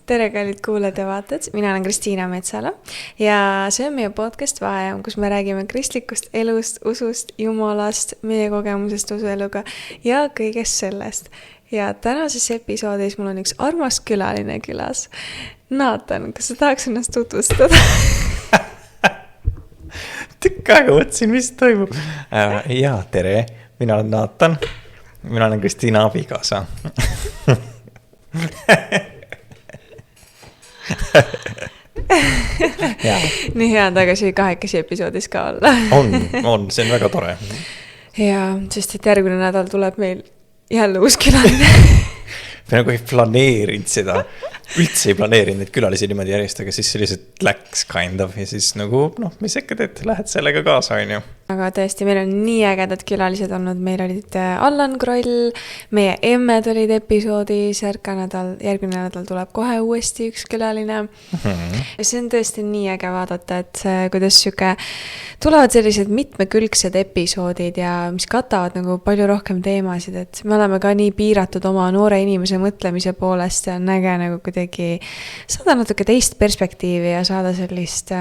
Tere, kallid kuulajad ja vaatajad, mina olen Kristiina Metsala ja see on meie podcast Vaheajam, kus me räägime kristlikust elust, usust, jumalast, meie kogemusest usueluga ja kõigest sellest. Ja tänases episoodis mul on üks armas külaline külas. Naatan, kas sa tahaks ennast tutvustada? Tükk aega mõtlesin, mis toimub. Jaa, tere, mina olen Naatan. Mina olen Kristiina abikaasa. Nii hea on tagasi kahekesi episoodis ka olla. on, see on väga tore. Ja, sest et järgmine nädal tuleb meil jälle uus külaline. Me nagu ei planeerinud seda. Üldse ei planeerinud neid külalisi niimoodi järjest, aga siis sellised läks kind of ja siis nagu, mis ikka teed, lähed sellega kaasa, on ju. Aga tõesti, meil on nii ägedad külalised olnud, meil olid Allan Kroll, meie emmed olid episoodis, järgmine nädal tuleb kohe uuesti üks külaline. Ja see on tõesti nii äge vaadata, et kuidas tulevad sellised mitmekülgsed episoodid ja mis katavad nagu palju rohkem teemasid, et me oleme ka nii piiratud oma noore inimese mõtlemise poolest ja on äge nagu kuidagi saada natuke teist perspektiivi ja saada sellist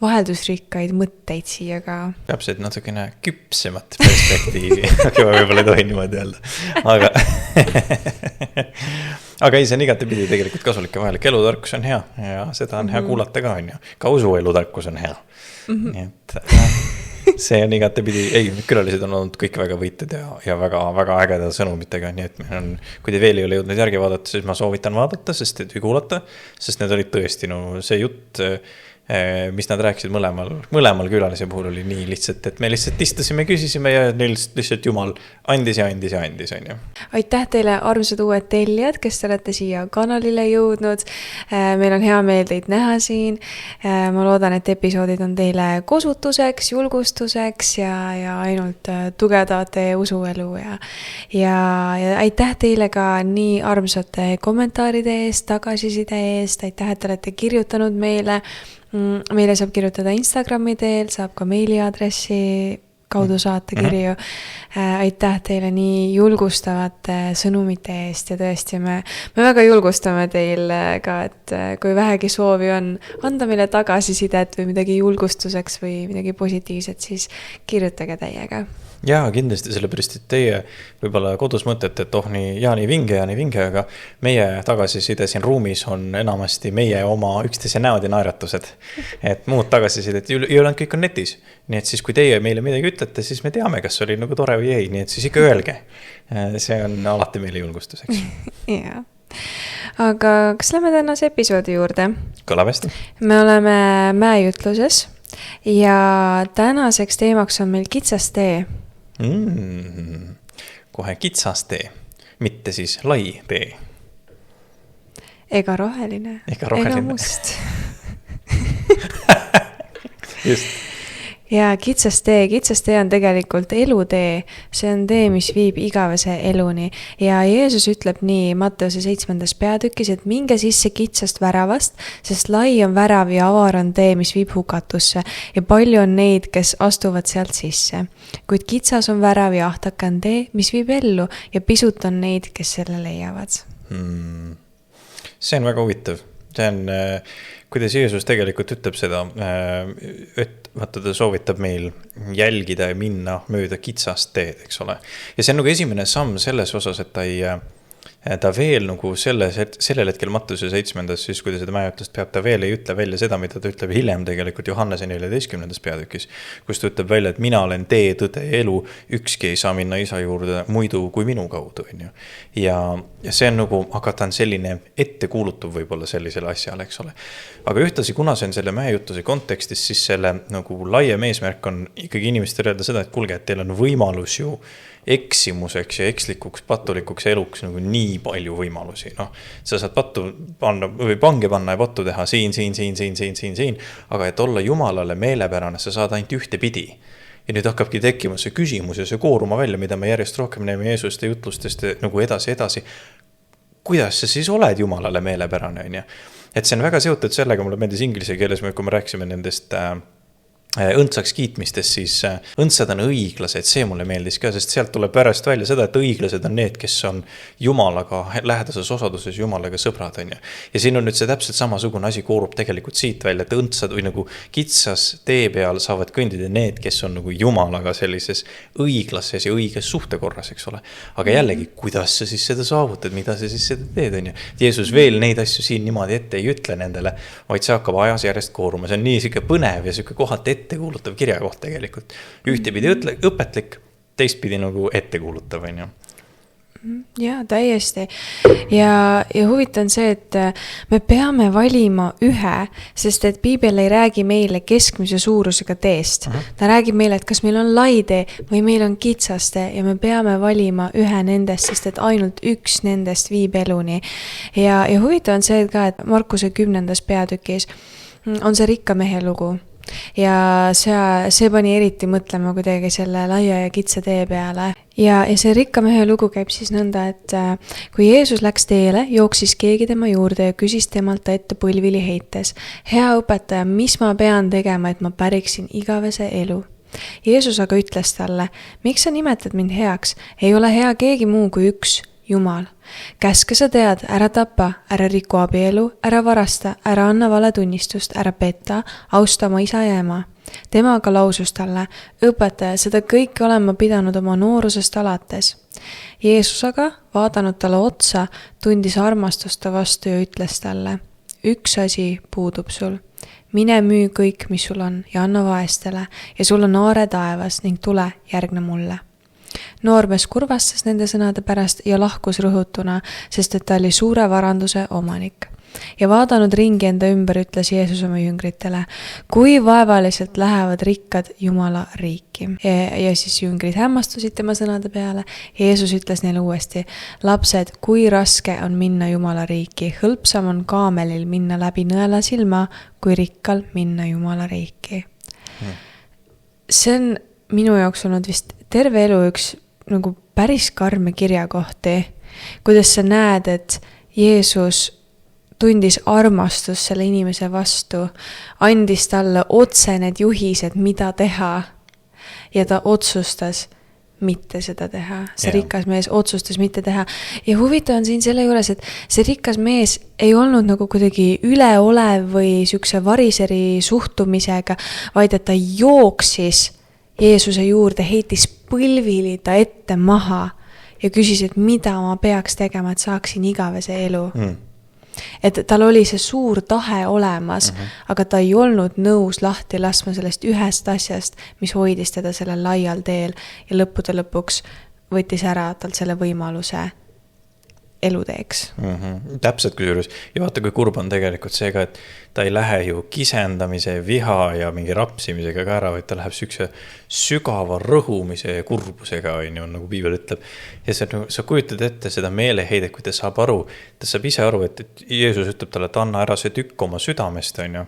vaheldusrikkaid mõtteid siia ka. Täpselt natukene küpsemat perspektiivi, aga võib-olla ei tohi niimoodi öelda. Aga ei, see on igatepidi tegelikult kasulik ja vajalik. Elutarkus on hea ja seda on hea kuulata ka, on ju. Ka usuelutarkus on hea. Nii et see on igatepidi, külalised on olnud kõik väga võited ja väga ägeda sõnumitega, nii et meil on, kui te veel ei ole jõudnud järgi vaadata, siis ma soovitan vaadata, või kuulata, sest need olid tõesti, see jutt, mis nad rääkisid mõlemal külalise puhul oli nii lihtsalt, et me lihtsalt istusime, küsisime ja neil lihtsalt Jumal andis, on ju. Aitäh teile armsad uued tellijad, kes te olete siia kanalile jõudnud. Meil on hea meel teid näha siin. Ma loodan, et episoodid on teile kosutuseks, julgustuseks ja ainult tugevdavad teie usuelu ja aitäh teile ka nii armsate kommentaaride eest, tagasiside eest, aitäh, et te olete kirjutanud Meile saab kirjutada Instagrami teel, saab ka meiliadressi kaudu saata kirju. Aitäh teile nii julgustavate sõnumite eest ja tõesti me väga julgustame teil ka, et kui vähegi soovi on anda meile tagasisidet või midagi julgustuseks või midagi positiivset, siis kirjutage teiega. Jaa, kindlasti sellepärast, et teie võib-olla kodus mõtlete, et nii vinge, aga meie tagasiside siin ruumis on enamasti meie oma üksteise näod ja naeratused. Et muud tagasisidet ei ole, kõik on netis. Nii et siis, kui teie meile midagi ütlete, siis me teame, kas oli nagu tore või ei. Nii et siis ikka öelge. See on alati meile julgustuseks. Jaa. Aga kas lähme tänase episoodi juurde? Kõlab hästi. Me oleme mäejutluses ja tänaseks teemaks on meil kitsas tee. Kohe kitsas tee, mitte siis lai tee. Ega roheline. Ega must. Just. Ja kitsas tee on tegelikult elutee, see on tee, mis viib igavese eluni ja Jeesus ütleb nii Matteuse 7. peatükis, et minge sisse kitsast väravast, sest lai on värav ja avar on tee, mis viib hukatusse ja palju on neid, kes astuvad sealt sisse. Kuid kitsas on värav ja ahtake on tee, mis viib ellu ja pisut on neid, kes selle leiavad. See on väga huvitav. See on, kuidas Jeesus tegelikult ütleb seda, et vaata, ta soovitab meil jälgida ja minna mööda kitsast teed, eks ole. Ja see on nagu esimene samm selles osas, et ta veel nagu sellel hetkel Matteuse 7. siis kui ta seda mäejutlust peab, ta veel ei ütle välja seda, mida ta ütleb hiljem tegelikult Johannese 14. peatükis, kus ta ütleb välja, et mina olen tee, tõde ja elu, ükski ei saa minna isa juurde muidu kui minu kaudu, on ju. Ja see on nagu, aga ta on selline ettekuulutuv võib-olla sellisele asjale, eks ole. Aga ühtlasi, kuna see on selle mäejutluse kontekstis, siis selle nagu laiem eesmärk on ikkagi inimestele öelda seda, et kuulge, et teil on võimalus ju eksimuseks ja ekslikuks, patulikuks eluks nagu nii palju võimalusi. Sa saad pattu panna või pange panna ja pattu teha siin, aga et olla Jumalale meelepärane, sa saad ainult ühte pidi. Ja nüüd hakkabki tekkima see küsimus ja see kooruma välja, mida me järjest rohkem näeme Jeesuste jutlustest nagu edasi. Kuidas sa siis oled Jumalale meelepärane, on ju? Et see on väga seotud sellega, mulle meeldis inglise keeles, kui me rääksime nendest õndsaks kiitmistes, siis õndsad on õiglased, see mulle meeldis ka, sest sealt tuleb pärast välja seda, et õiglased on need, kes on Jumalaga lähedases osaduses, Jumalaga sõbrad, on ju. Ja siin on nüüd see täpselt samasugune asi koorub tegelikult siit välja, et õndsad või nagu kitsas tee peal saavad kõndida need, kes on nagu Jumalaga sellises õiglases ja õiges suhtekorras, eks ole. Aga jällegi, kuidas sa siis seda saavutad, mida sa siis seda teed, on ju. Jeesus veel neid asju siin niimoodi ette ei ütle nendele, vaid see hakkab ajas järjest kooruma. See on nii siuke põnev ja siuke kohalt ettekuulutav kirjakoht tegelikult. Ühtepidi õpetlik, teistpidi nagu ettekuulutav, on ju. Jaa, täiesti. Ja huvitav on see, et me peame valima ühe, sest et Piibel ei räägi meile keskmise suurusega teest. Ta räägib meile, et kas meil on lai tee või meil on kitsas tee ja me peame valima ühe nendest, sest et ainult üks nendest viib eluni. Ja huvitav on see ka, et Markuse 10. peatükis on see rikka mehe lugu. Ja see pani eriti mõtlema kuidagi selle laia ja kitsa tee peale. Ja see rikka mehe lugu käib siis nõnda, et kui Jeesus läks teele, jooksis keegi tema juurde ja küsis temalt ta ette põlvili heites. Hea õpetaja, mis ma pean tegema, et ma päriksin igavese elu? Jeesus aga ütles talle, miks sa nimetad mind heaks? Ei ole hea keegi muu kui üks, Jumal. Käske sa tead, ära tapa, ära riku abielu, ära varasta, ära anna valetunnistust, ära petta, austa oma isa ja ema. Tema aga lausus talle, õpetaja, seda kõike olen ma pidanud oma noorusest alates. Jeesus aga, vaadanud talle otsa, tundis armastust ta vastu ja ütles talle, üks asi puudub sul. Mine müü kõik, mis sul on ja anna vaestele ja sul on aare taevas ning tule, järgne mulle. Noormees kurvastas nende sõnade pärast ja lahkus rõhutuna, sest et ta oli suure varanduse omanik. Ja vaadanud ringi enda ümber, ütles Jeesus oma jüngritele, kui vaevaliselt lähevad rikkad Jumala riiki. Ja siis jüngrid hämmastusid tema sõnade peale. Jeesus ütles neile uuesti, lapsed, kui raske on minna Jumala riiki, hõlpsam on kaamelil minna läbi nõela silma, kui rikkal minna Jumala riiki. See on minu jaoks olnud vist terve elu üks nagu päris karme kirjakohti, kuidas sa näed, et Jeesus tundis armastust selle inimese vastu, andis talle otse need juhised, mida teha ja ta otsustas mitte seda teha. See rikas mees otsustas mitte teha. Ja huvitav on siin selle juures, et see rikas mees ei olnud nagu kuidagi üleolev või siukse variseri suhtumisega, vaid et ta jooksis Jeesuse juurde, heitis põlvili ta ette maha ja küsis, et mida ma peaks tegema, et saaksin igavese elu. Et tal oli see suur tahe olemas, aga ta ei olnud nõus lahti laskma sellest ühest asjast, mis hoidis teda sellel laial teel ja lõppude lõpuks võttis ära talt selle võimaluse eluteeks. Täpselt kusjuures. Ja vaata, kui kurb on tegelikult see ka, et ta ei lähe ju kisendamise, viha ja mingi rapsimisega ka ära, vaid ta läheb sükse sügava rõhumise ja kurbusega, nagu Piibel ütleb. Ja sa kujutad ette seda meeleheidet, kui ta saab aru, ta saab ise aru, et Jeesus ütleb talle, et anna ära see tükk oma südamest, on ju.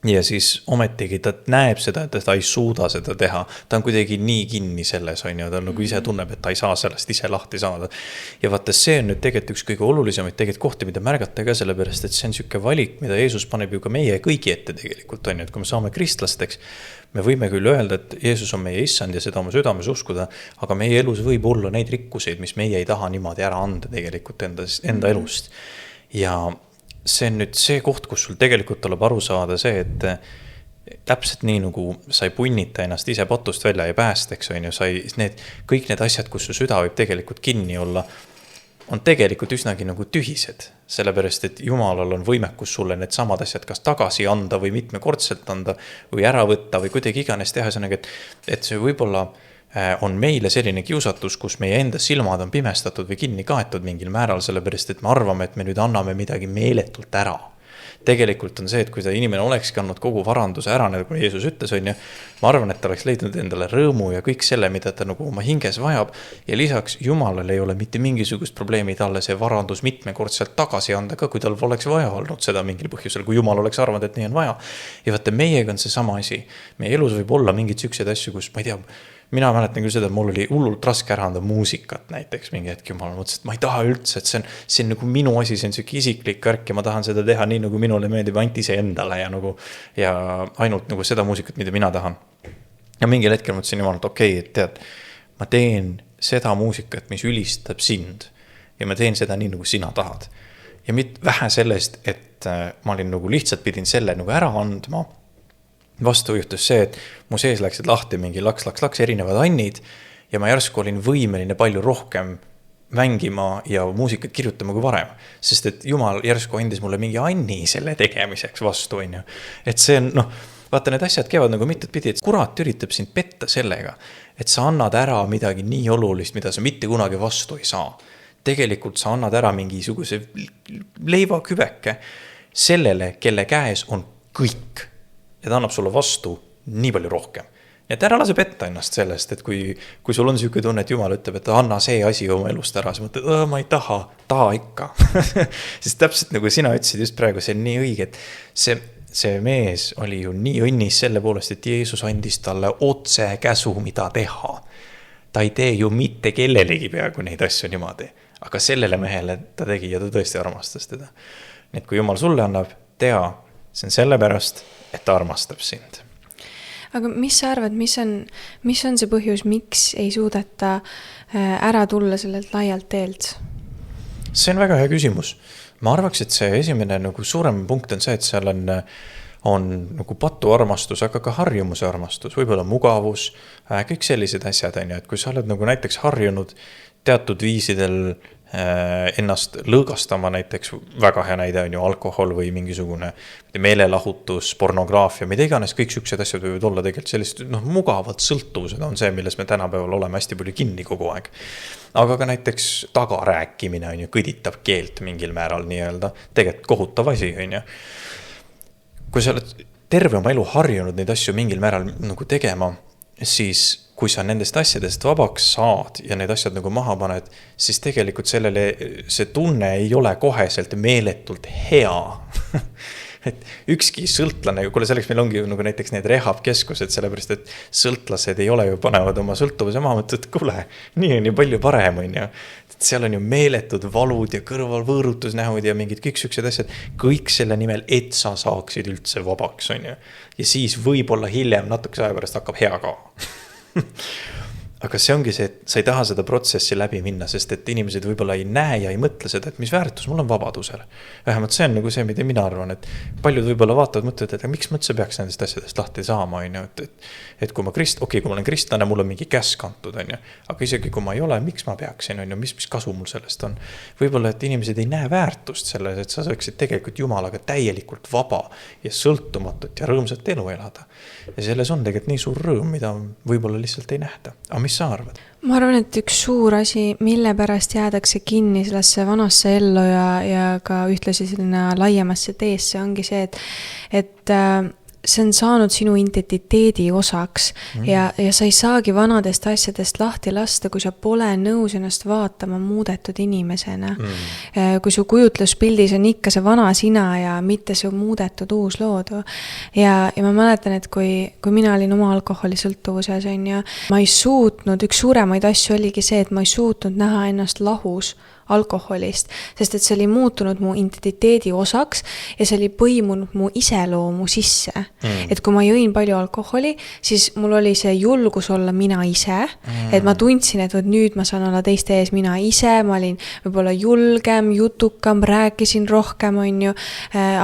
Ja siis ometigi ta näeb seda, et ta ei suuda seda teha. Ta on kuidagi nii kinni selles, on ju. Ta nagu ise tunneb, et ta ei saa sellest ise lahti saada. Ja vaata, see on nüüd tegelikult üks kõige olulisemaid tegelikult kohti, mida märgata ka sellepärast, et see on siuke valik, mida Jeesus paneb ju ka meie kõigi ette tegelikult, on ju. Et kui me saame kristlasteks, me võime küll öelda, et Jeesus on meie issand ja seda oma südames uskuda, aga meie elus võib olla neid rikkuseid, mis meie ei taha niimoodi ära anda tegelikult enda elust. Ja see on nüüd see koht, kus sul tegelikult tuleb aru saada see, et täpselt nii nagu sa ei punnita ennast ise patust välja ja päästeks, on ju, kõik need asjad, kus su süda võib tegelikult kinni olla, on tegelikult üsnagi nagu tühised, sellepärast, et Jumalal on võimekus sulle need samad asjad kas tagasi anda või mitmekordselt anda või ära võtta või kuidagi iganes teha, et see võib-olla on meile selline kiusatus, kus meie enda silmad on pimestatud või kinni kaetud mingil määral, sellepärast, et me arvame, et me nüüd anname midagi meeletult ära. Tegelikult on see, et kui ta inimene olekski andnud kogu varanduse ära, nagu Jeesus ütles, on ju, ma arvan, et ta oleks leidnud endale rõõmu ja kõik selle, mida ta nagu oma hinges vajab. Ja lisaks Jumalal ei ole mitte mingisugust probleemi talle see varandus mitmekordselt tagasi anda ka, kui tal oleks vaja olnud seda mingil põhjusel, kui Jumal oleks arvanud, et nii on vaja. Ja vaata, meiega on see sama asi. Meie elus võib olla mingid sükseid asju, kus, ma ei tea, mina mäletan küll seda, et mul oli hullult raske ära anda muusikat näiteks mingi hetk, jumal mõtlesin, et ma ei taha üldse, et see on nagu minu asi, see on siuke isiklik värk ja ma tahan seda teha nii, nagu minule meeldib ainult ise endale ja ainult nagu seda muusikat, mida mina tahan. Ja mingil hetkel mõtlesin jumal, et okei, et tead, ma teen seda muusikat, mis ülistab sind ja ma teen seda nii, nagu sina tahad. Ja vähe sellest, et ma olin nagu lihtsalt pidin selle nagu ära andma. Vastu juhtus see, et mu sees läksid lahti mingi laks erinevad annid ja ma järsku olin võimeline palju rohkem mängima ja muusikat kirjutama kui varem. Sest et Jumal järsku andis mulle mingi anni selle tegemiseks vastu, on ju. Et see on, vaata, need asjad käivad nagu mitut pidi, et kurat üritab sind petta sellega, et sa annad ära midagi nii olulist, mida sa mitte kunagi vastu ei saa. Tegelikult sa annad ära mingisuguse leivaküveke sellele, kelle käes on kõik. Ja ta annab sulle vastu nii palju rohkem. Et ära lase petta ennast sellest, et kui sul on siuke tunne, et Jumal ütleb, et anna see asi oma elust ära, sa mõtled, ma ei taha ikka. Sest täpselt nagu sina ütlesid just praegu, see on nii õige, et see mees oli ju nii õnnis selle poolest, et Jeesus andis talle otse käsu, mida teha. Ta ei tee ju mitte kellelegi peaaegu neid asju niimoodi, aga sellele mehele ta tegi ja ta tõesti armastas teda. Nii et kui Jumal sulle annab, tea, see on sellepärast, et ta armastab sind. Aga mis sa arvad, mis on see põhjus, miks ei suudeta ära tulla sellelt laialt teelt? See on väga hea küsimus. Ma arvaks, et see esimene nagu suurem punkt on see, et seal on nagu patu armastus, aga ka harjumuse armastus, võib-olla mugavus, kõik sellised asjad on ju, et kui sa oled nagu näiteks harjunud teatud viisidel ennast lõõgastama, näiteks väga hea näide on ju alkohol või mingisugune meelelahutus, pornograafia, mida iganes, kõik siuksed asjad võivad olla tegelikult sellist mugavad sõltuvused on see, milles me tänapäeval oleme hästi palju kinni kogu aeg. Aga ka näiteks tagarääkimine on ju, kõditab keelt mingil määral nii-öelda, tegelikult kohutav asi on ju. Kui sa oled terve oma elu harjunud neid asju mingil määral nagu tegema, siis kui sa nendest asjadest vabaks saad ja need asjad nagu maha paned, siis tegelikult see tunne ei ole koheselt meeletult hea. Et ükski sõltlane, kuule selleks meil ongi nagu näiteks need rehab-keskused, sellepärast et sõltlased ei ole ju panevad oma sõltuvuse maha, mõtled, kuule, nii on ju palju parem on ju. Seal on ju meeletud valud ja kõrval võõrutusnähud ja mingid kõik siuksed asjad, kõik selle nimel, et sa saaksid üldse vabaks on ju. Ja siis võib-olla hiljem natukese aja pärast hakkab hea ka. Aga see ongi see, et sa ei taha seda protsessi läbi minna, sest et inimesed võib-olla ei näe ja ei mõtle seda, et mis väärtus mul on vabadusele. Vähemalt see on nagu see, mida mina arvan, et paljud võib-olla vaatavad, mõtlevad, et miks ma üldse peaks nendest asjadest lahti saama, on ju, et kui ma kui ma olen kristlane, mul on mingi käsk antud, on ju, aga isegi kui ma ei ole, miks ma peaksin, on ju, mis kasu mul sellest on. Võib-olla, et inimesed ei näe väärtust selles, et sa saaksid tegelikult Jumalaga täielikult vaba ja sõltumatut ja rõõmsat elu elada. Ja selles on tegelikult nii suur rõõm, mida võib-olla lihtsalt ei nähta. Aga mis sa arvad? Ma arvan, et üks suur asi, mille pärast jäädakse kinni sellesse vanasse ellu ja ka ühtlasi selline laiemasse teesse ongi see, et see on saanud sinu identiteedi osaks ja sa ei saagi vanadest asjadest lahti lasta, kui sa pole nõus ennast vaatama muudetud inimesena. Kui su kujutluspildis on ikka see vana sina ja mitte see muudetud uus loodu. Ja ma mäletan, et kui mina olin oma alkoholisõltuvuses, ma ei suutnud, üks suuremaid asju oligi see, et ma ei suutnud näha ennast lahus alkoholist, sest et see oli muutunud mu identiteedi osaks ja see oli põimunud mu iseloomu sisse. Et kui ma jõin palju alkoholi, siis mul oli see julgus olla mina ise, et ma tundsin, et nüüd ma saan olla teiste ees mina ise, ma olin võib-olla julgem, jutukam, rääkisin rohkem, on ju,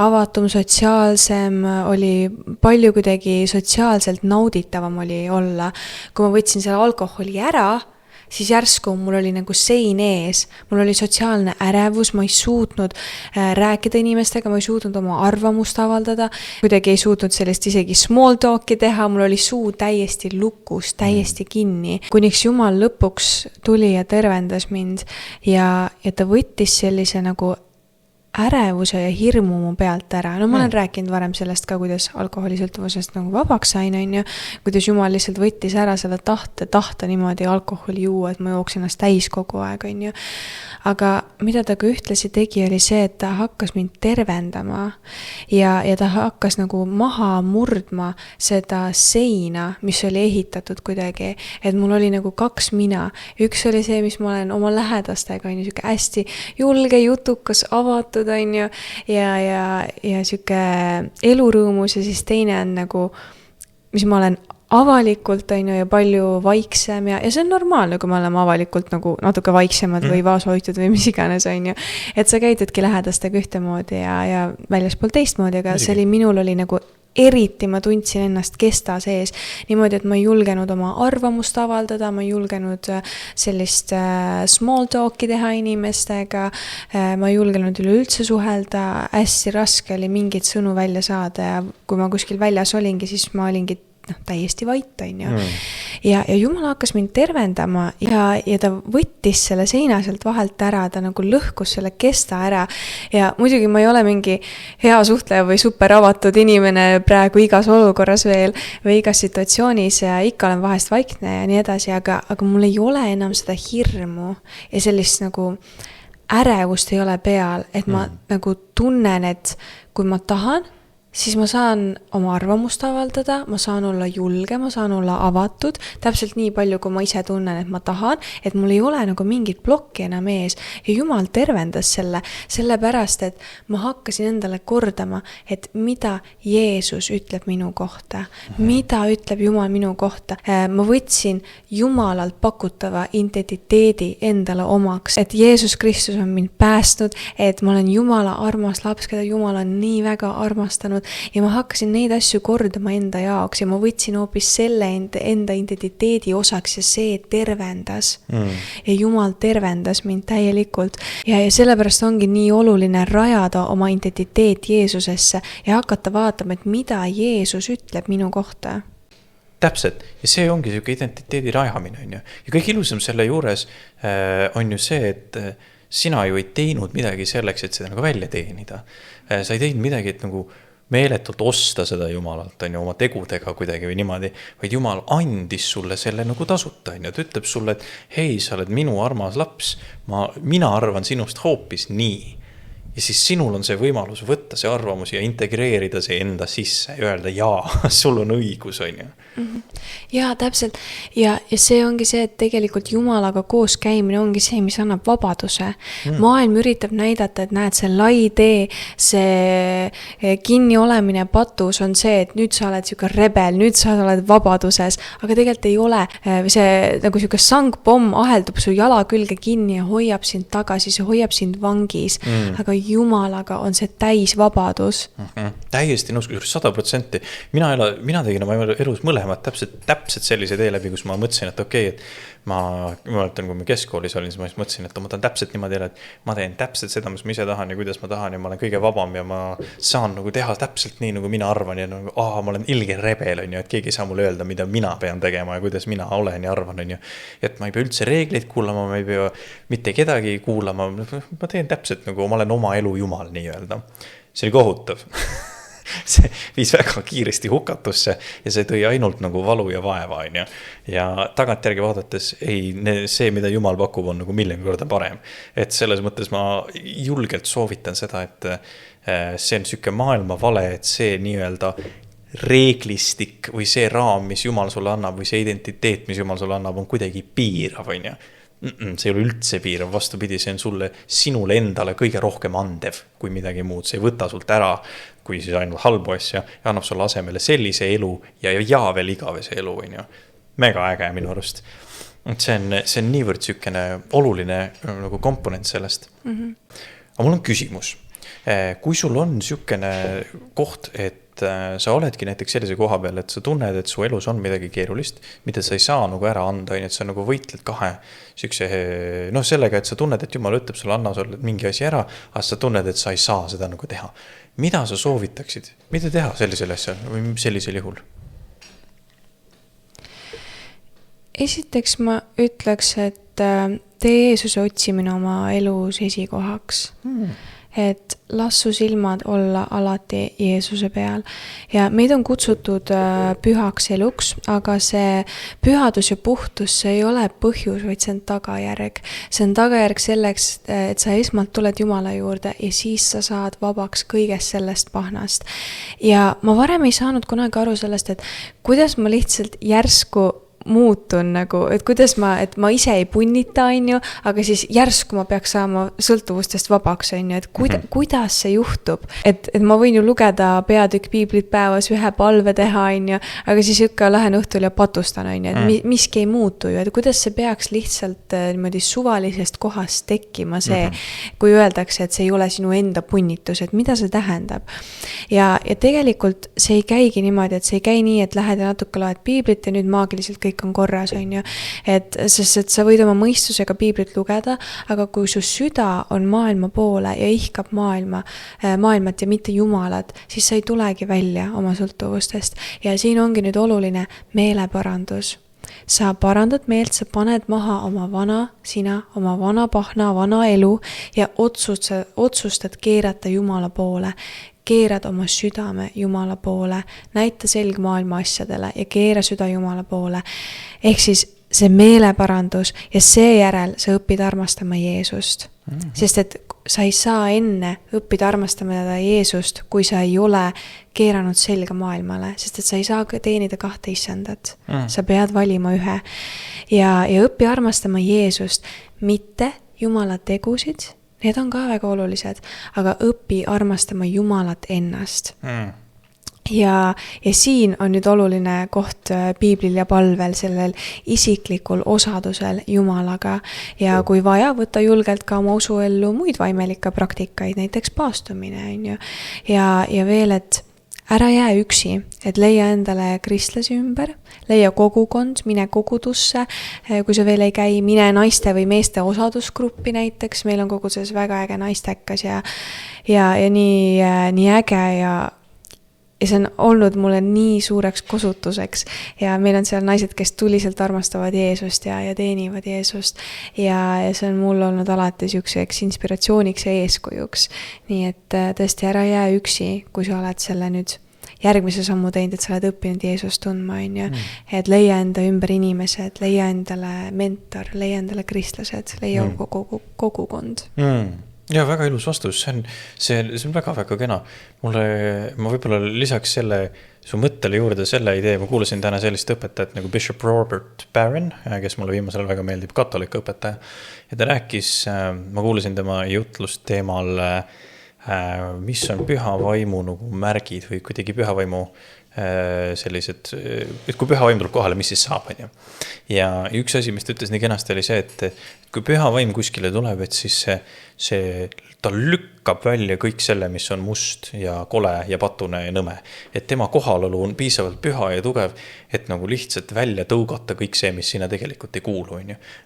avatum, sotsiaalsem, oli palju kuidagi sotsiaalselt nauditavam oli olla. Kui ma võtsin selle alkoholi ära, siis järsku mul oli nagu sein ees, mul oli sotsiaalne ärevus, ma ei suutnud rääkida inimestega, ma ei suutnud oma arvamust avaldada, kuidagi ei suutnud sellest isegi small talki teha, mul oli suu täiesti lukus, täiesti kinni. Kuniks Jumal lõpuks tuli ja tervendas mind ja ta võttis sellise nagu ärevuse ja hirmu mu pealt ära. No ma olen rääkinud varem sellest ka, kuidas alkoholisõltuvusest nagu vabaks sain, on ju, kuidas Jumal lihtsalt võttis ära selle tahta niimoodi alkoholi juua, et ma jooks ennast täis kogu aeg, on ju. Aga mida ta ka ühtlasi tegi, oli see, et ta hakkas mind tervendama ja ta hakkas nagu maha murdma seda seina, mis oli ehitatud kuidagi, et mul oli nagu 2 mina. Üks oli see, mis ma olen oma lähedastega, on ju, siuke hästi julge, jutukas, avatud, on ju, ja siuke elurõõmus, ja siis teine on nagu, mis ma olen avalikult, on ju, ja palju vaiksem ja see on normaalne, kui me oleme avalikult nagu natuke vaiksemad või vaoshoitud või mis iganes, on ju. Et sa käitudki lähedastega ühtemoodi ja väljaspool teistmoodi, aga see oli, minul oli nagu eriti ma tundsin ennast kesta sees niimoodi, et ma ei julgenud oma arvamust avaldada, ma ei julgenud sellist small talk'i teha inimestega, ma ei julgenud üleüldse suhelda, hästi raske oli mingit sõnu välja saada ja kui ma kuskil väljas olingi, siis ma olingi täiesti vait, on ju. Ja Jumal hakkas mind tervendama ja ta võttis selle seina sealt vahelt ära, ta nagu lõhkus selle kesta ära ja muidugi ma ei ole mingi hea suhtleja või super avatud inimene praegu igas olukorras veel või igas situatsioonis ja ikka olen vahest vaikne ja nii edasi, aga mul ei ole enam seda hirmu ja sellist nagu ärevust ei ole peal, et ma nagu tunnen, et kui ma tahan, siis ma saan oma arvamust avaldada, ma saan olla julge, ma saan olla avatud, täpselt nii palju, kui ma ise tunnen, et ma tahan, et mul ei ole nagu mingit plokki enam ees. Ja Jumal tervendas sellepärast, et ma hakkasin endale kordama, et mida Jeesus ütleb minu kohta, mida ütleb Jumal minu kohta. Ma võtsin Jumalalt pakutava identiteedi endale omaks, et Jeesus Kristus on mind päästnud, et ma olen Jumala armas laps, keda Jumal on nii väga armastanud ja ma hakkasin neid asju kordama enda jaoks ja ma võtsin hoopis selle enda identiteedi osaks ja see tervendas. Ja Jumal tervendas mind täielikult ja sellepärast ongi nii oluline rajada oma identiteet Jeesusesse ja hakata vaatama, et mida Jeesus ütleb minu kohta. Täpselt, ja see ongi selline identiteedi rajamine, on ju. Ja kõik ilusam selle juures on ju see, et sina ju ei teinud midagi selleks, et seda nagu välja teenida. Sa ei teinud midagi, et nagu meeletult osta seda Jumalalt, on ju, oma tegudega kuidagi või niimoodi, vaid Jumal andis sulle selle nagu tasuta, on ju. Ta ütleb sulle, et hei, sa oled minu armas laps, mina arvan sinust hoopis nii. Ja siis sinul on see võimalus võtta see arvamus ja integreerida see enda sisse ja öelda, jaa, sul on õigus, on ju. Jaa, täpselt. Ja see ongi see, et tegelikult Jumalaga koos käimine ongi see, mis annab vabaduse. Maailm üritab näidata, et näed, see lai tee, see kinni olemine patus on see, et nüüd sa oled siuke rebel, nüüd sa oled vabaduses, aga tegelikult ei ole. See nagu siuke sangpomm aheldub su jala külge kinni ja hoiab sind tagasi, see hoiab sind vangis, aga Jumalaga on see täis vabadus. Täiesti nõus, 100%. Mina tegin oma elus mõlemad täpselt sellise tee läbi, kus ma mõtlesin, et okei, et ma mõtlen, kui ma keskkoolis olin, siis ma mõtlesin, et ma tahan täpselt niimoodi elada, et ma teen täpselt seda, mis ma ise tahan ja kuidas ma tahan ja ma olen kõige vabam ja ma saan nagu teha täpselt nii, nagu mina arvan ja nagu, ma olen ilge rebel, on ju, et keegi ei saa mulle öelda, mida mina pean tegema ja kuidas mina olen ja arvan, on ju. Et ma ei pea üldse reegleid kuulama, ma ei pea mitte kedagi kuulama, ma teen täpselt nagu, ma olen oma elu Jumal nii-öelda. See oli kohutav. See viis väga kiiresti hukatusse ja see tõi ainult nagu valu ja vaeva, on ju. Ja tagantjärgi vaadates see, mida Jumal pakub, on nagu miljon korda parem. Et selles mõttes ma julgelt soovitan seda, et see on siuke maailma vale, et see nii-öelda reeglistik või see raam, mis Jumal sulle annab või see identiteet, mis Jumal sulle annab, on kuidagi piirav, on ju. See ei ole üldse piirav, vastupidi, see on sinule endale kõige rohkem andev kui midagi muud. See ei võta sult ära, kui siis ainult halbu asja ja annab sulle asemele sellise elu ja veel igavese elu, on ju. Mega äge minu arust. See on niivõrd sükene oluline nagu komponent sellest. Aga mul on küsimus. Kui sul on sükene koht, et sa oledki näiteks sellise koha peal, et sa tunned, et su elus on midagi keerulist, mida sa ei saa nagu ära anda, et sa nagu võitled kahe sükse, sellega, et sa tunned, et Jumal ütleb sulle, anna sulle mingi asi ära, aga sa tunned, et sa ei saa seda nagu teha. Mida sa soovitaksid? Mida teha sellisel asjal või sellisel juhul? Esiteks ma ütleks, et tee Jeesuse otsimine oma elus esikohaks. et las su silmad olla alati Jeesuse peal ja meid on kutsutud pühaks eluks, aga see pühadus ja puhtus, see ei ole põhjus, vaid see on tagajärg. See on tagajärg selleks, et sa esmalt tuled Jumala juurde ja siis sa saad vabaks kõigest sellest pahnast. Ja ma varem ei saanud kunagi aru sellest, et kuidas ma lihtsalt järsku muutun nagu, et kuidas et ma ise ei punnita, aga siis järsku ma peaks saama sõltuvustest vabaks, et kuidas see juhtub. Et ma võin ju lugeda peatükk piiblit päevas, ühe palve teha, aga siis ikka lähen õhtul ja patustan, et miski ei muutu ju, et kuidas see peaks lihtsalt niimoodi suvalisest kohast tekkima see, kui öeldakse, et see ei ole sinu enda punnitus, et mida see tähendab. Ja tegelikult see ei käigi niimoodi, et see ei käi nii, et lähed ja natuke loed piiblit ja nüüd maagiliselt kõik on korras, sest et sa võid oma mõistusega piiblit lugeda, aga kui su süda on maailma poole ja ihkab maailmat ja mitte Jumalat, siis sa ei tulegi välja oma sõltuvustest. Ja siin ongi nüüd oluline meeleparandus. Sa parandad meelt, sa paned maha oma vana pahna, vana elu ja otsustad keerata Jumala poole. Keerad oma südame Jumala poole, näita selg maailma asjadele ja keera süda Jumala poole. Ehk siis see meeleparandus ja seejärel sa õpid armastama Jeesust. Sest et sa ei saa enne õppida armastama Jeesust, kui sa ei ole keeranud selga maailmale, sest et sa ei saa teenida kahte isandat. Sa pead valima ühe. Ja õpi armastama Jeesust, mitte Jumala tegusid. Need on ka väga olulised, aga õpi armastama Jumalat ennast. Ja siin on nüüd oluline koht piiblil ja palvel, sellel isiklikul osadusel Jumalaga. Ja kui vaja, võtta julgelt ka oma usuellu muid vaimelikke praktikaid, näiteks paastumine. Ja veel, et ära jää üksi, et leia endale kristlasi ümber, leia kogukond, mine kogudusse, kui sa veel ei käi, mine naiste või meeste osadusgruppi näiteks, meil on koguduses väga äge naistekas ja nii äge ja see on olnud mulle nii suureks kosutuseks ja meil on seal naised, kes tuliselt armastavad Jeesust ja teenivad Jeesust ja see on mul olnud alati selliseks inspiratsiooniks ja eeskujuks. Nii et tõesti ära jää üksi, kui sa oled selle nüüd järgmise sammu teinud, et sa oled õppinud Jeesust tundma, et leia enda ümber inimesed, leia endale mentor, leia endale kristlased, leia kogukond. Ja väga ilus vastus, see on väga-väga kena. Ma võib-olla lisaks su mõttele juurde selle idee, ma kuulasin täna sellist õpetajat nagu Bishop Robert Barron, kes mulle viimasel väga meeldib, katolika õpetaja. Ja ta rääkis, ma kuulasin tema jutlust teemal, mis on püha vaimu nagu märgid või kuidagi püha vaimu sellised, et kui püha vaim tuleb kohale, mis siis saab, ja üks asi, mis ta ütles nii kenasti, oli see, et kui püha vaim kuskile tuleb, et siis ta lükkab välja kõik selle, mis on must ja kole ja patune ja nõme. Et tema kohalolu on piisavalt püha ja tugev, et nagu lihtsalt välja tõugata kõik see, mis sina tegelikult ei kuulu.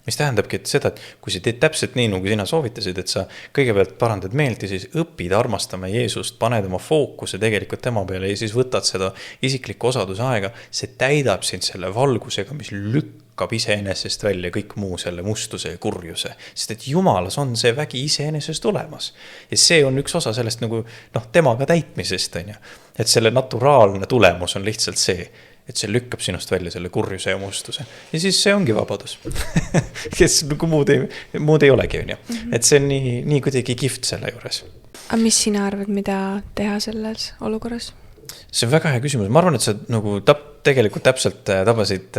Mis tähendabki, et seda, et kui sa teed täpselt nii, nagu sina soovitasid, et sa kõigepealt parandad meelt ja siis õpid armastama Jeesust, paned oma fookuse tegelikult tema peale ja siis võtad seda isiklikku osaduse aega, see täidab sind selle valgusega, mis lükkab iseenesest välja kõik muu selle mustuse ja kurjuse. Sest et Jumalas on see vägi iseenesest olemas. Ja see on üks osa sellest nagu, temaga täitmisest. Et selle naturaalne tulemus on lihtsalt see, et see lükkab sinust välja selle kurjuse ja mustuse. Ja siis see ongi vabadus. Kes nagu muud ei olegi. Et see on nii kuidagi kihvt selle juures. Aga mis sina arvad, mida teha selles olukorras? See on väga hea küsimus. Ma arvan, et sa nagu tegelikult täpselt tabasid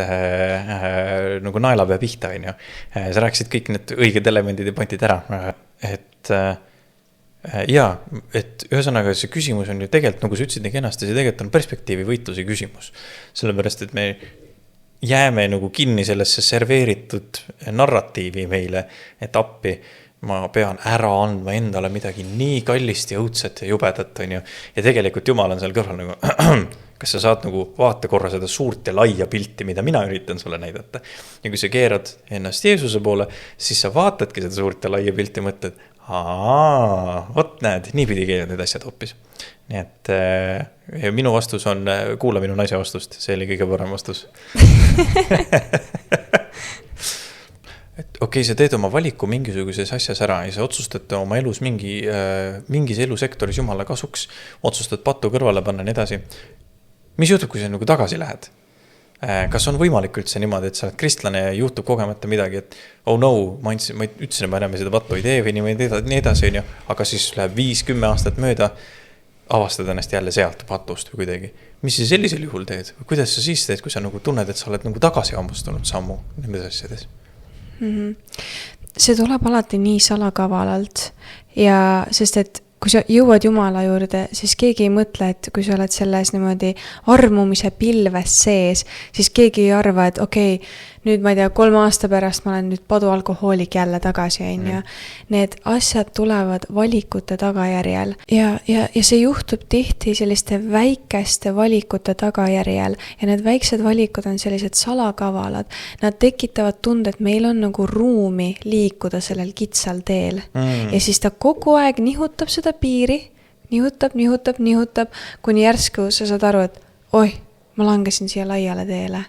nagu naelapea pihta. Sa rääkisid kõik need õiged elemendid ja pointid ära. Et ühesõnaga see küsimus on ju tegelikult, nagu sa ütlesid nii kenasti, see tegelikult on perspektiivi võitluse küsimus. Sellepärast, et me jääme nagu kinni sellesse serveeritud narratiivi meile, et appi ma pean ära andma endale midagi nii kallist ja õudset ja jubedat. Ja tegelikult Jumal on seal kõrval nagu, kas sa saad nagu vaata korra seda suurt ja laia pilti, mida mina üritan sulle näidata. Ja kui sa keerad ennast Jeesuse poole, siis sa vaatadki seda suurt ja laia pilti ja mõtled, vot näed, nii pidi keerad need asjad hoopis. Nii et ja minu vastus on, kuula minu naise vastust, see oli kõige parem vastus. okei, sa teed oma valiku mingisuguses asjas ära ja sa otsustad oma elus mingis elusektoris jumala kasuks, otsustad patu kõrvale panna ja nii edasi. Mis juhtub, kui sa nagu tagasi lähed? Kas on võimalik üldse niimoodi, et sa oled kristlane ja juhtub kogemata midagi, et oh no, ma ütlesin, et ma enam seda pattu ei tee või nii edasi, aga siis läheb 5-10 aastat mööda, avastad ennast jälle sealt patust või kuidagi. Mis sa sellisel juhul teed? Kuidas sa siis teed, kui sa nagu tunned, et sa oled nagu tagasi hammustunud sammu nendes asjades? See tuleb alati nii salakavalalt ja sest, et kui sa jõuad Jumala juurde, siis keegi ei mõtle, et kui sa oled selles niimoodi armumise pilves sees, siis keegi ei arva, et okei, nüüd ma ei tea, 3 aasta pärast ma olen nüüd padualkohoolik jälle tagasi, on. Need asjad tulevad valikute tagajärjel ja see juhtub tihti selliste väikeste valikute tagajärjel ja need väiksed valikud on sellised salakavalad. Nad tekitavad tunde, et meil on nagu ruumi liikuda sellel kitsal teel ja siis ta kogu aeg nihutab seda piiri, nihutab, kuni järsku sa saad aru, et oih, ma langesin siia laiale teele.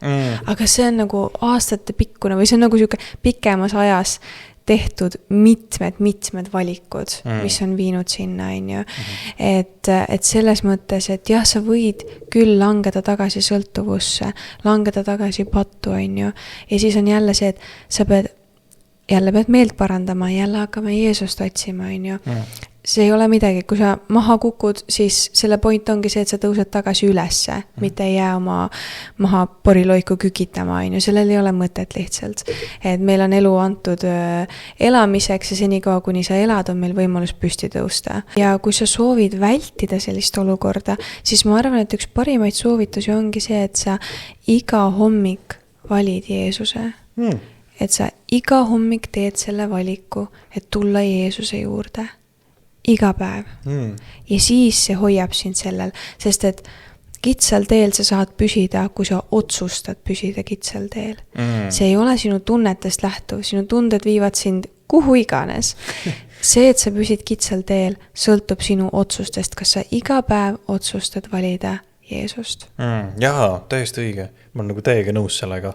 Aga see on nagu aastate pikkune või see on nagu siuke pikemas ajas tehtud mitmed valikud, mis on viinud sinna, on. Et selles mõttes, et jah, sa võid küll langeda tagasi sõltuvusse, langeda tagasi pattu, on. Ja siis on jälle see, et sa pead meelt parandama, jälle hakkama Jeesust otsima, on. See ei ole midagi, kui sa maha kukud, siis selle point ongi see, et sa tõused tagasi ülesse, mitte ei jää oma maha poriloiku kükitama, on. Sellel ei ole mõtet lihtsalt. Et meil on elu antud elamiseks ja senikaua, kuni sa elad, on meil võimalus püsti tõusta. Ja kui sa soovid vältida sellist olukorda, siis ma arvan, et üks parimaid soovitusi ongi see, et sa iga hommik valid Jeesuse. Et sa iga hommik teed selle valiku, et tulla Jeesuse juurde. Iga päev. Ja siis see hoiab sind sellel, sest et kitsal teel sa saad püsida, kui sa otsustad püsida kitsal teel. See ei ole sinu tunnetest lähtuv, sinu tunded viivad sind kuhu iganes. See, et sa püsid kitsal teel, sõltub sinu otsustest, kas sa iga päev otsustad valida Jeesust. Jaa, täiesti õige. Ma olen nagu täiega nõus sellega.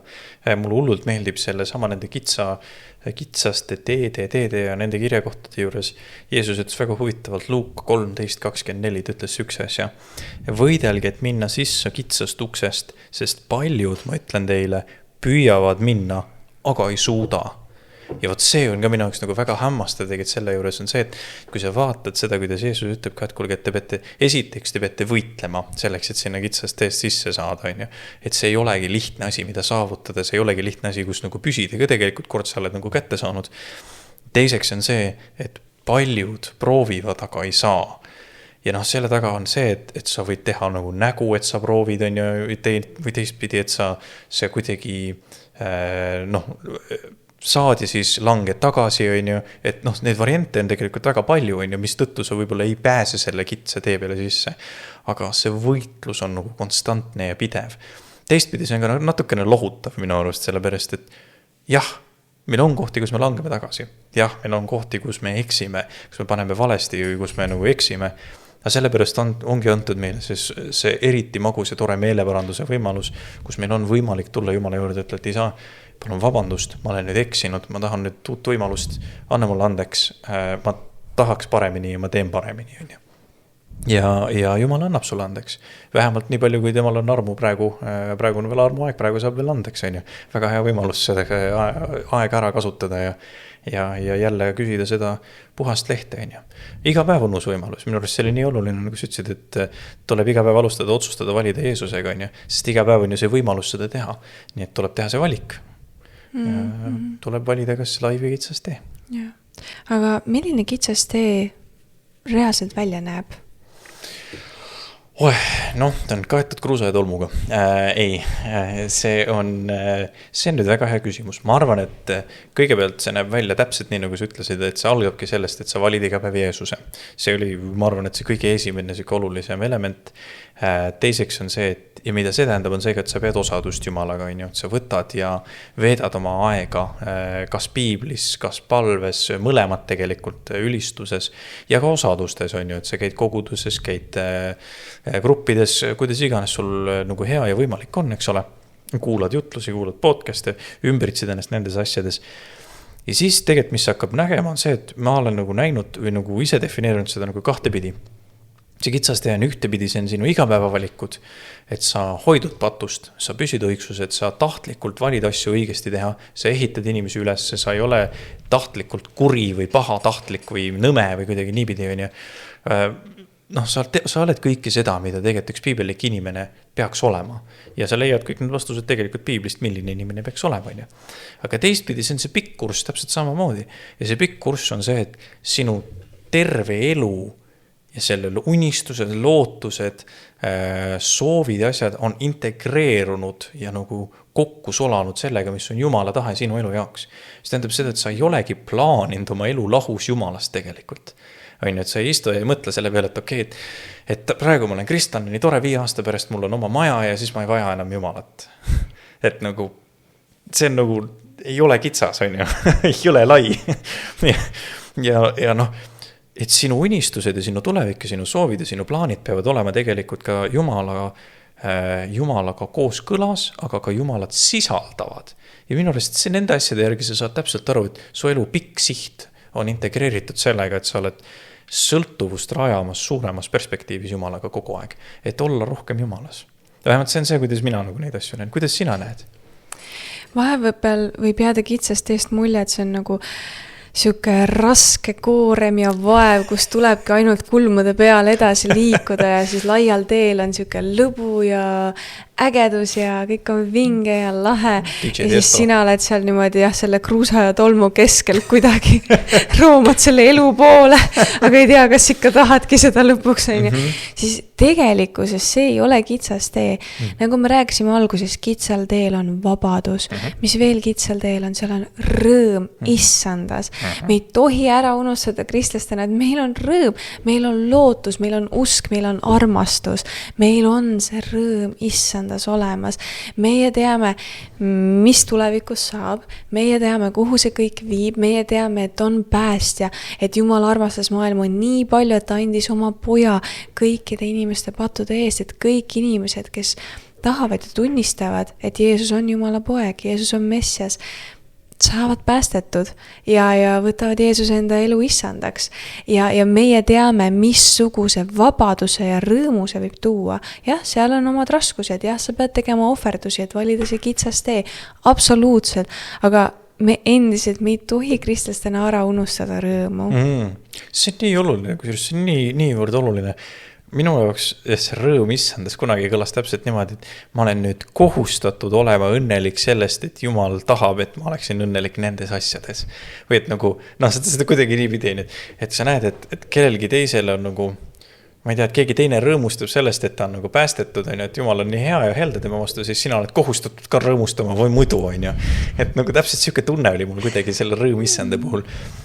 Mulle hullult meeldib selle sama nende kitsaste teede ja nende kirjakohtade juures. Jeesus ütles väga huvitavalt Luuk 13:24 ütles üks asja. Võidelge, et minna sisse kitsast uksest, sest paljud, ma ütlen teile, püüavad minna, aga ei suuda. Ja võt see on ka minu jaoks nagu väga hämmastav tegelikult selle juures on see, et kui sa vaatad seda, kuidas Jeesus ütleb ka, et kuulge, et te peate võitlema selleks, et sinna kitsast teest sisse saada, on. Et see ei olegi lihtne asi, mida saavutada, see ei olegi lihtne asi, kus nagu püsida, ka tegelikult kord sa oled nagu kätte saanud. Teiseks on see, et paljud proovivad, aga ei saa. Ja selle taga on see, et sa võid teha nagu nägu, et sa proovid, on või teistpidi, et see kuidagi, saad ja siis langed tagasi, on. Et need variante on tegelikult väga palju, on. Mis tõttu sa võib-olla ei pääse selle kitsa tee peale sisse. Aga see võitlus on nagu konstantne ja pidev. Teistpidi see on ka natukene lohutav minu arust, sellepärast, et jah, meil on kohti, kus me langeme tagasi. Jah, meil on kohti, kus me eksime, kus me paneme valesti või kus me nagu eksime. Aga sellepärast ongi antud meile see eriti magus ja tore meeleparanduse võimalus, kus meil on võimalik tulla Jumala juurde, et ei saa, palun vabandust, ma olen nüüd eksinud, ma tahan nüüd uut võimalust, anna mulle andeks, ma tahaks paremini ja ma teen paremini. Ja Jumal annab sulle andeks. Vähemalt nii palju, kui temal on armu praegu on veel armuaeg, praegu saab veel andeks. Väga hea võimalus seda aega ära kasutada ja jälle küsida seda puhast lehte. Iga päev on uus võimalus. Minu arust see oli nii oluline, nagu sa ütlesid, et tuleb iga päev alustada, otsustada, valida Jeesusega. Sest iga päev on ju see võimalus seda teha. Nii et tuleb teha see valik. Tuleb valida, kas lai või kitsas tee. Ja. Aga milline kitsas tee reaalselt välja näeb? Ta on kaetud kruusa ja tolmuga. See on nüüd väga hea küsimus. Ma arvan, et kõigepealt see näeb välja täpselt nii, nagu sa ütlesid, et see algabki sellest, et sa valid iga päev Jeesuse. See oli, ma arvan, et see kõige esimene olulisem element. Teiseks on see, ja mida see tähendab, on see, et sa pead osadust Jumalaga, sa võtad ja veedad oma aega kas piiblis, kas palves, mõlemad tegelikult ülistuses ja ka osadustes, et sa käid koguduses, käid gruppides, kuidas iganes sul nagu hea ja võimalik on, eks ole. Kuulad jutlusi, kuulad podcast'e, ümbritsid ennast nendes asjades. Ja siis tegelikult, mis hakkab nägema, on see, et ma olen nagu näinud või nagu ise defineerinud seda nagu kahtepidi. See kitsastee on ühtepidi, see on sinu igapäevavalikud, et sa hoidud patust, sa püsid õigsused, sa tahtlikult valid asju õigesti teha, sa ehitad inimesi üles, sa ei ole tahtlikult kuri või pahatahtlik või nõme või kuidagi niipidi, on ju. Noh, sa oled kõike seda, mida tegelikult üks piibellik inimene peaks olema. Ja sa leiad kõik need vastused tegelikult piiblist, milline inimene peaks olema. On ju. Aga teistpidi, see on see pikk kurss täpselt samamoodi. Ja see pikk kurss on see, et sinu terve elu ja sellel unistused, lootused, soovid ja asjad on integreerunud ja nagu kokku solanud sellega, mis on Jumala tahe sinu elu jaoks. See tähendab seda, et sa ei olegi plaaninud oma elu lahus Jumalast tegelikult. On ju, et sa ei istu ja ei mõtle selle peale, et okei, et praegu ma olen kristlane, nii tore 5 aasta pärast mul on oma maja ja siis ma ei vaja enam Jumalat. Et nagu, see on nagu, ei ole kitsas, on ju, ei ole lai. ja noh, et sinu unistused ja sinu tulevik ja sinu soovid ja sinu plaanid peavad olema tegelikult ka Jumalaga koos kõlas, aga ka Jumalat sisaldavad. Ja minu arust nende asjade järgi sa saad täpselt aru, et su elu pikk siht on integreeritud sellega, et sa oled sõltuvust rajamas suuremas perspektiivis Jumalaga kogu aeg, et olla rohkem Jumalas. Vähemalt see on see, kuidas mina nagu neid asju näen. Kuidas sina näed? Vahepeal võib jääda kitsast eest mulje, et see on nagu siuke raske koorem ja vaev, kus tulebki ainult kulmude peal edasi liikuda ja siis laial teel on siuke lõbu ja ägedus ja kõik on vinge ja lahe. Ja siis sina oled seal niimoodi selle kruusa ja tolmu keskel kuidagi roomad selle elu poole, aga ei tea, kas ikka tahadki seda lõpuks. Siis tegelikkuses see ei ole kitsas tee. Nagu me rääkisime alguses, kitsal teel on vabadus. Mis veel kitsal teel on, seal on rõõm issandas. Me ei tohi ära unustada kristlastena, et meil on rõõm, meil on lootus, meil on usk, meil on armastus. Meil on see rõõm issandas olemas. Meie teame, mis tulevikus saab. Meie teame, kuhu see kõik viib. Meie teame, et on päästja, et Jumal armastas maailma nii palju, et ta andis oma poja kõikide inimeste pattude eest, et kõik inimesed, kes tahavad ja tunnistavad, et Jeesus on Jumala poeg, Jeesus on Messias, saavad päästetud ja võtavad Jeesuse enda elu issandaks. Ja meie teame, missuguse vabaduse ja rõõmu see võib tuua. Jah, seal on omad raskused, jah, sa pead tegema ohverdusi, et valida see kitsas tee. Absoluutselt, aga me endiselt, me ei tohi kristlastena ära unustada rõõmu. See on nii oluline, kusjuures see on niivõrd oluline. Minu jaoks see rõõm issandas kunagi kõlas täpselt niimoodi, et ma olen nüüd kohustatud olema õnnelik sellest, et Jumal tahab, et ma oleksin õnnelik nendes asjades. Või et nagu, seda kuidagi nii pidi, et sa näed, et kellelgi teisel on nagu, ma ei tea, et keegi teine rõõmustab sellest, et ta on nagu päästetud, et Jumal on nii hea ja helde tema vastu, siis sina oled kohustatud ka rõõmustama või muidu, on ju. Et nagu täpselt siuke tunne oli mul kuidagi selle rõõm issanda puhul.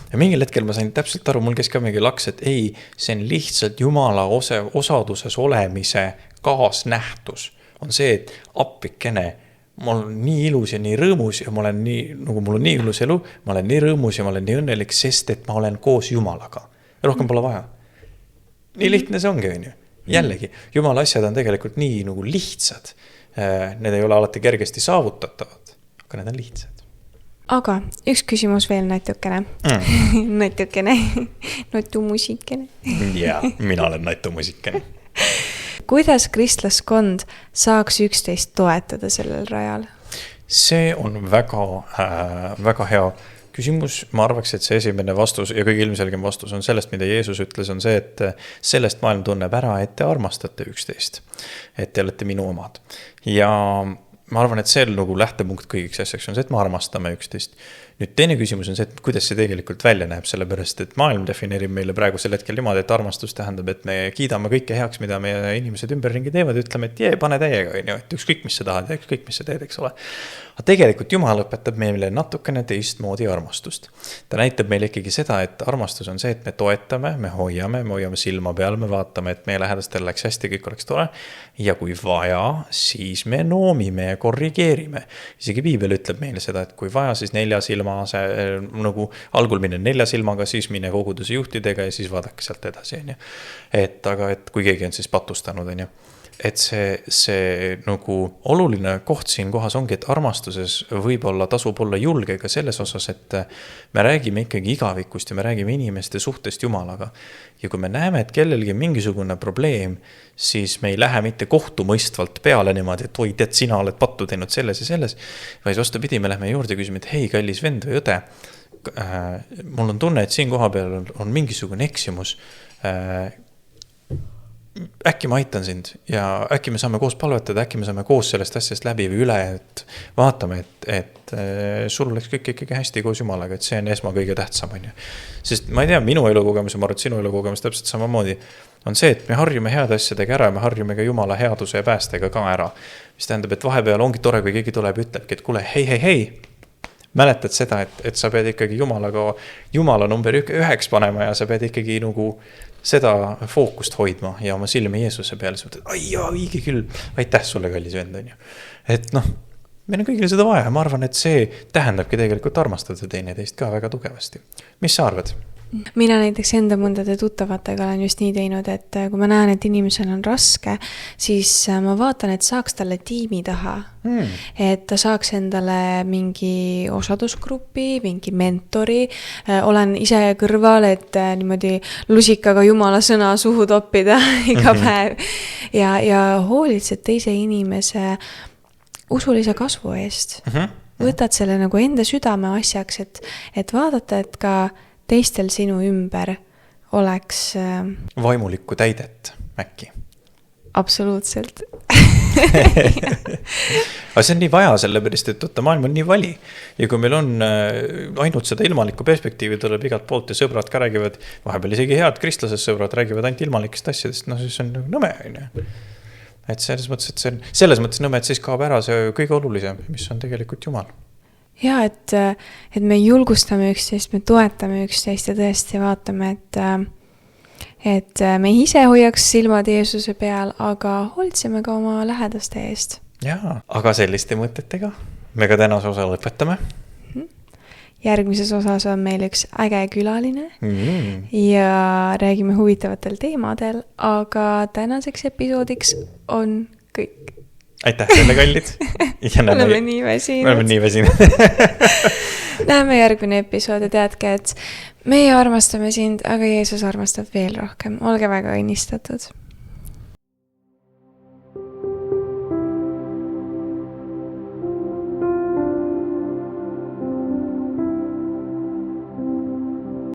Ja mingil hetkel ma sain täpselt aru, mul käis ka mingi laks, et ei, see on lihtsalt Jumala osaduses olemise kaasnähtus. On see, et appikene, ma olen nii ilus ja nii rõõmus ja mul on nii ilus elu, ma olen nii rõõmus ja ma olen nii õnnelik, sest et ma olen koos Jumalaga. Rohkem pole vaja. Nii lihtne see ongi, on ju. Jällegi, Jumala asjad on tegelikult nii nagu lihtsad. Need ei ole alati kergesti saavutatavad, aga need on lihtsad. Aga üks küsimus veel natukene. Natukene. Natumusikene. Ja, mina olen natumusikene. Kuidas kristlaskond saaks üksteist toetada sellel rajal? See on väga hea küsimus. Ma arvaks, et see esimene vastus ja kõige ilmselgem vastus on sellest, mida Jeesus ütles, on see, et sellest maailm tunneb ära, et te armastate üksteist. Et te olete minu omad. Ja ma arvan, et see nagu lähtepunkt kõigiks asjaks on see, et me armastame üksteist. Nüüd teine küsimus on see, et kuidas see tegelikult välja näeb, sellepärast, et maailm defineerib meile praegusel hetkel niimoodi, et armastus tähendab, et me kiidame kõike heaks, mida meie inimesed ümberringi teevad, ütleme, et pane täiega, et ükskõik, mis sa tahad ja ükskõik, mis sa teed, eks ole. Aga tegelikult Jumal õpetab meile natukene teistmoodi armastust. Ta näitab meile ikkagi seda, et armastus on see, et me toetame, me hoiame silma peal, me vaatame, et meie lähedastel läks hästi, kõik oleks tore. Ja kui vaja, siis me noomime ja korrigeerime. Isegi Piibel ütleb meile seda, et kui vaja, siis 4 silma nagu algul mine 4 silmaga, siis mine koguduse juhtidega ja siis vaadake sealt edasi. Aga et kui keegi on siis patustanud, et see nagu oluline koht siin kohas ongi, et armastuses võib-olla tasub olla julge ka selles osas, et me räägime ikkagi igavikust ja me räägime inimeste suhtest Jumalaga. Ja kui me näeme, et kellelgi mingisugune probleem, siis me ei lähe mitte kohtumõistvalt peale niimoodi, et oi, tead, sina oled pattu teinud selles ja selles, vaid vastupidi, me lähme juurde ja küsime, et hei, kallis vend või õde, mul on tunne, et siin koha peal on mingisugune eksimus. Äkki ma aitan sind ja äkki me saame koos palvetada, äkki me saame koos sellest asjast läbi või üle, et vaatame, et sul oleks kõik ikkagi hästi koos Jumalaga, et see on kõige tähtsam. Sest ma ei tea, minu elukogemus ja ma arvan, et sinu elukogemus täpselt samamoodi on see, et me harjume heade asjadega ära ja me harjume ka Jumala headuse ja päästega ka ära. Mis tähendab, et vahepeal ongi tore, kui keegi tuleb ja ütlebki, et kuule, hei, mäletad seda, et sa pead ikkagi Jumala number 1 panema ja sa pead ikkagi nagu seda fookust hoidma ja oma silmi Jeesuse peale. Ai jaa, õige küll, aitäh sulle, kallis vend. Et meil on kõigile seda vaja ja ma arvan, et see tähendabki tegelikult armastada teineteist ka väga tugevasti. Mis sa arvad? Mina näiteks enda mõndade tuttavatega olen just nii teinud, et kui ma näen, et inimesel on raske, siis ma vaatan, et saaks talle tiimi taha. Et ta saaks endale mingi osadusgrupi, mingi mentori. Olen ise kõrval, et niimoodi lusikaga Jumala sõna suhu toppida iga päev. Ja hoolitsed teise inimese usulise kasvu eest. Võtad selle nagu enda südame asjaks, et vaadata, et ka teistel sinu ümber oleks vaimulikku täidet äkki. Absoluutselt. Aga see on nii vaja sellepärast, et maailm on nii vali. Ja kui meil on ainult seda ilmalikku perspektiivi tuleb igalt poolt ja sõbrad ka räägivad, vahepeal isegi head kristlased sõbrad räägivad ainult ilmalikest asjadest, siis on nõme. Et selles mõttes nõme, et siis kaob ära see kõige olulisem, mis on tegelikult Jumal. Ja, et me julgustame üksteist, me toetame üksteist ja tõesti vaatame, et me ise hoiaks silmad Jeesuse peal, aga hoolitseme ka oma lähedaste eest. Jaa, aga selliste mõtetega me ka tänase osa lõpetame. Järgmises osas on meil üks äge külaline ja räägime huvitavatel teemadel, aga tänaseks episoodiks on kõik. Aitäh teile, kallid. Oleme nii väsinud. Näeme järgmine episood ja teadke, et meie armastame sind, aga Jeesus armastab veel rohkem. Olge väga õnnistatud.